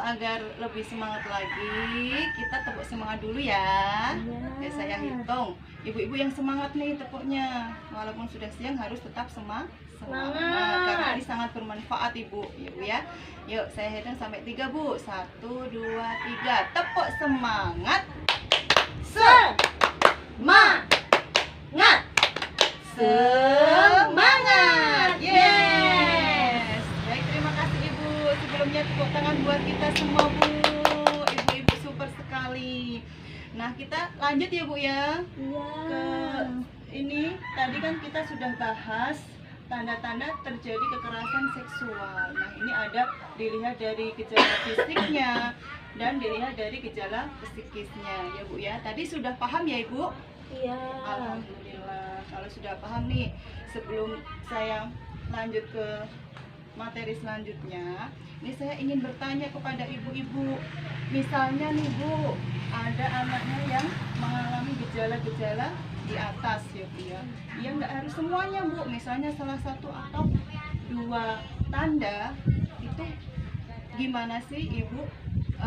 agar lebih semangat lagi, kita tepuk semangat dulu ya. Ya, saya hitung. Ibu-ibu yang semangat nih tepuknya. Walaupun sudah siang harus tetap semangat. Karena ini sangat bermanfaat Ibu. Ibu ya. Yuk, saya hitung sampai 3 Bu. 1, 2, 3. Tepuk semangat. Semangat. Yes. Baik, terima kasih Ibu. Sebelumnya tepuk tangan buat kita semua Bu. Ibu-ibu super sekali. Nah, kita lanjut ya Bu ya. Ke ini tadi kan kita sudah bahas tanda-tanda terjadi kekerasan seksual. Nah, ini ada dilihat dari gejala fisiknya dan dilihat dari gejala psikisnya ya Bu ya. Tadi sudah paham ya Ibu? Iya. Alhamdulillah. Kalau sudah paham nih, sebelum saya lanjut ke materi selanjutnya, ini saya ingin bertanya kepada ibu-ibu. Misalnya nih Bu, ada anaknya yang mengalami gejala-gejala di atas ya Bu ya. Ya nggak harus semuanya Bu, misalnya salah satu atau 2 tanda itu gimana sih Ibu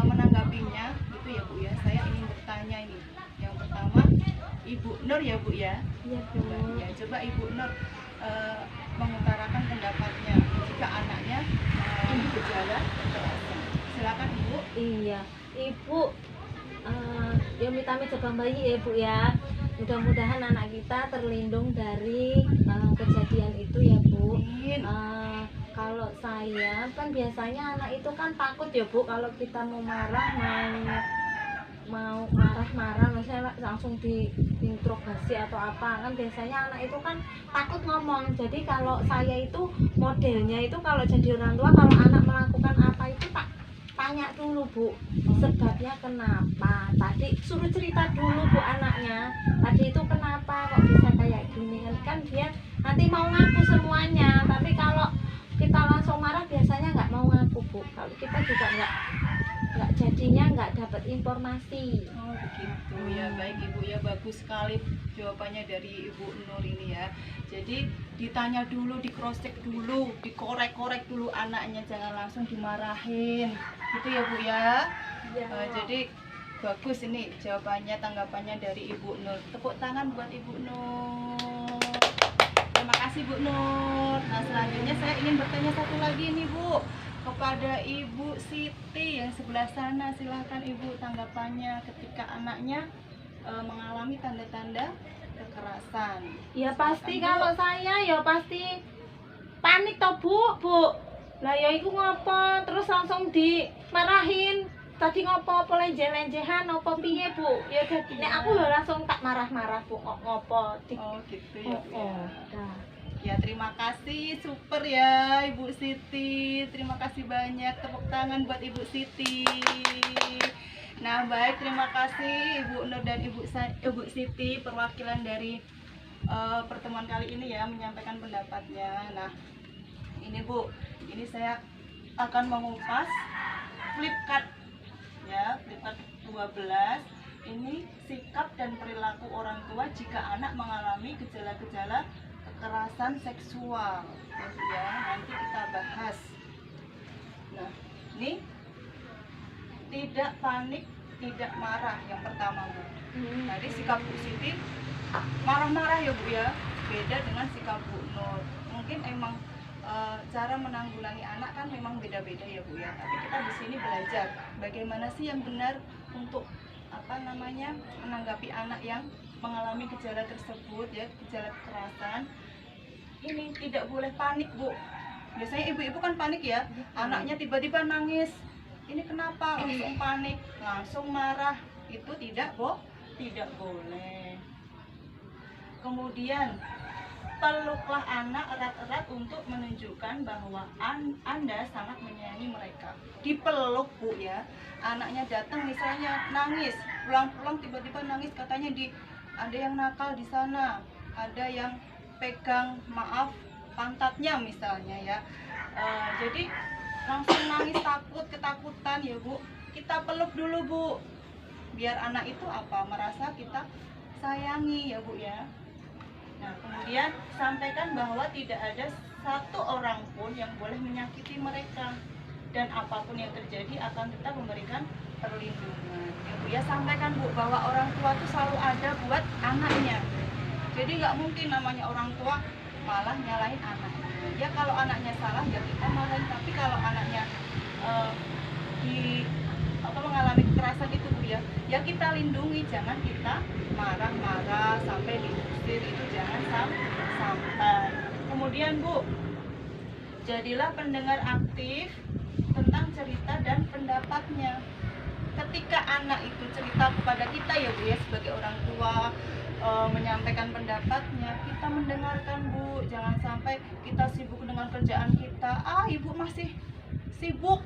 menanggapinya gitu ya Bu ya. Saya ingin bertanya ini. Yang pertama Ibu Nur ya Bu ya. Iya Bu. Ya, coba Ibu Nur mengutarakan pendapatnya jika anaknya mengalami gejala kekerasan. Silakan Ibu. Iya, Ibu yang vitamin jaga bayi ya Bu ya. Mudah-mudahan anak kita terlindung dari kejadian itu ya Bu. Amin. Kalau saya kan biasanya anak itu kan takut ya Bu, kalau kita mau marah, mau marah-marah misalnya langsung diinterogasi atau apa, kan biasanya anak itu kan takut ngomong. Jadi kalau saya itu modelnya itu kalau jadi orang tua, kalau anak melakukan apa itu tak tanya dulu Bu, sebabnya kenapa. Tadi suruh cerita dulu Bu anaknya, tadi itu kenapa kok bisa kayak gini, kan dia nanti mau ngaku semuanya. Tapi kalau kita langsung marah biasanya nggak mau ngaku Bu. Kalau kita juga nggak jadinya nggak dapat informasi. Oh begitu ya. Baik Ibu ya, bagus sekali jawabannya dari Ibu Nur ini ya. Jadi ditanya dulu, di cross check dulu, dikorek-korek dulu anaknya, jangan langsung dimarahin gitu ya Bu ya. Jadi bagus ini jawabannya, tanggapannya dari Ibu Nur. Tepuk tangan buat Ibu Nur. Terima kasih Bu Nur. Nah, selanjutnya saya ingin bertanya satu lagi nih Bu, kepada Ibu Siti yang sebelah sana. Silahkan Ibu tanggapannya ketika anaknya mengalami tanda-tanda kekerasan. Ya pasti kalau saya ya pasti panik toh Bu. Lah ya iku ngopo terus langsung dimarahin. Tadi ngopo lenje-lenjehan opo piye Bu? Ya jadi nek aku ya langsung tak marah-marah Bu, ngopo. Oh gitu ya Bu ya. Nah. Ya, terima kasih, super ya Ibu Siti. Terima kasih banyak, tepuk tangan buat Ibu Siti. Nah, baik, terima kasih Ibu Nur dan Ibu Siti, perwakilan dari pertemuan kali ini ya, menyampaikan pendapatnya. Nah, ini Bu, ini saya akan mengupas flipchart ya, flipchart 12. Ini sikap dan perilaku orang tua jika anak mengalami gejala-gejala kekerasan seksual ya, nanti kita bahas. Nah, ini tidak panik, tidak marah yang pertama Bu. Tadi sikap Bu Siti marah-marah ya Bu ya, beda dengan sikap Bu Nur. Mungkin emang cara menanggulangi anak kan memang beda-beda ya Bu ya, tapi kita di sini belajar bagaimana sih yang benar untuk menanggapi anak yang mengalami gejala tersebut ya, gejala kekerasan. Ini tidak boleh panik Bu. Biasanya ibu-ibu kan panik ya, anaknya tiba-tiba nangis, ini kenapa, langsung panik, langsung marah. Itu tidak boleh. Kemudian peluklah anak erat-erat untuk menunjukkan bahwa Anda sangat menyayangi mereka. Dipeluk Bu ya. Anaknya datang misalnya nangis, pulang-pulang tiba-tiba nangis, katanya ada yang nakal di sana, ada yang pegang pantatnya misalnya ya. Jadi langsung nangis, ketakutan ya Bu. Kita peluk dulu Bu, biar anak itu merasa kita sayangi ya Bu ya. Nah, kemudian sampaikan bahwa tidak ada satu orang pun yang boleh menyakiti mereka dan apapun yang terjadi akan tetap memberikan perlindungan. Ya Bu ya, sampaikan Bu bahwa orang tua itu selalu ada buat anaknya. Jadi nggak mungkin namanya orang tua malah nyalahin anaknya. Ya kalau anaknya salah ya kita marahin, tapi kalau anaknya mengalami kekerasan itu Bu ya, ya kita lindungi, jangan kita marah-marah sampai diusir, itu jangan sampai. Kemudian Bu, jadilah pendengar aktif tentang cerita dan pendapatnya. Ketika anak itu cerita kepada kita ya Bu ya, sebagai orang tua menyampaikan pendapatnya, kita mendengarkan Bu. Jangan sampai kita sibuk dengan kerjaan kita, ibu masih sibuk,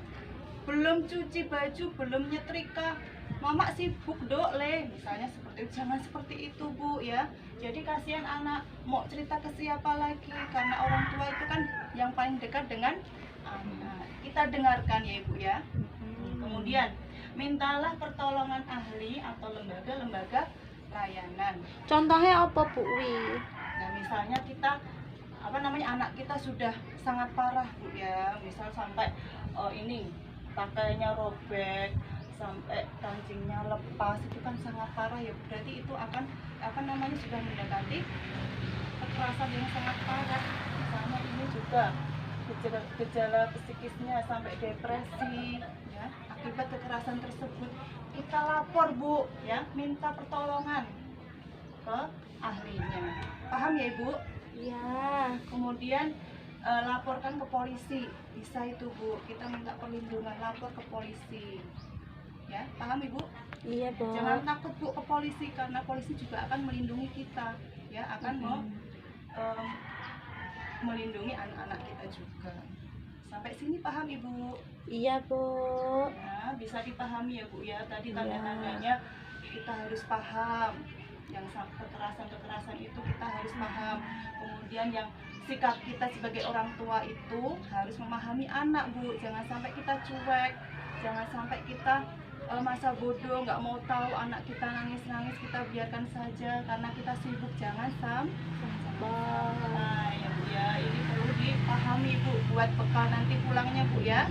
belum cuci baju, belum nyetrika, mama sibuk dok le, misalnya seperti itu. Jangan seperti itu Bu ya. Jadi kasihan anak, mau cerita ke siapa lagi, karena orang tua itu kan yang paling dekat dengan anak. Kita dengarkan ya Ibu ya. Kemudian mintalah pertolongan ahli atau lembaga-lembaga layanan. Contohnya apa Bu Wi? Nah misalnya kita anak kita sudah sangat parah Bu ya, misal sampai ini pakainya robek, sampai kancingnya lepas, itu kan sangat parah ya. Berarti itu akan sudah mendekati kekerasan yang sangat parah. Misalnya ini juga gejala psikisnya sampai depresi ya, akibat kekerasan tersebut. Kita lapor Bu ya, minta pertolongan ke ahlinya. Paham ya Ibu? Iya. Kemudian laporkan ke polisi, bisa itu Bu, kita minta perlindungan, lapor ke polisi ya. Paham Ibu? Iya Bu. Jangan takut Bu ke polisi, karena polisi juga akan melindungi kita ya, akan mau melindungi anak-anak kita juga. Sampai sini paham Ibu? Iya Bu. Ya, bisa dipahami ya Bu ya. Tadi tanda-tandanya kita harus paham. Yang kekerasan itu kita harus paham. Kemudian yang sikap kita sebagai orang tua itu harus memahami anak Bu. Jangan sampai kita cuek, jangan sampai kita masa bodoh, nggak mau tahu anak kita nangis-nangis, kita biarkan saja karena kita sibuk. Jangan sampai. Nah ya Bu ya, ini perlu dipahami Bu, buat bekal nanti pulangnya Bu ya.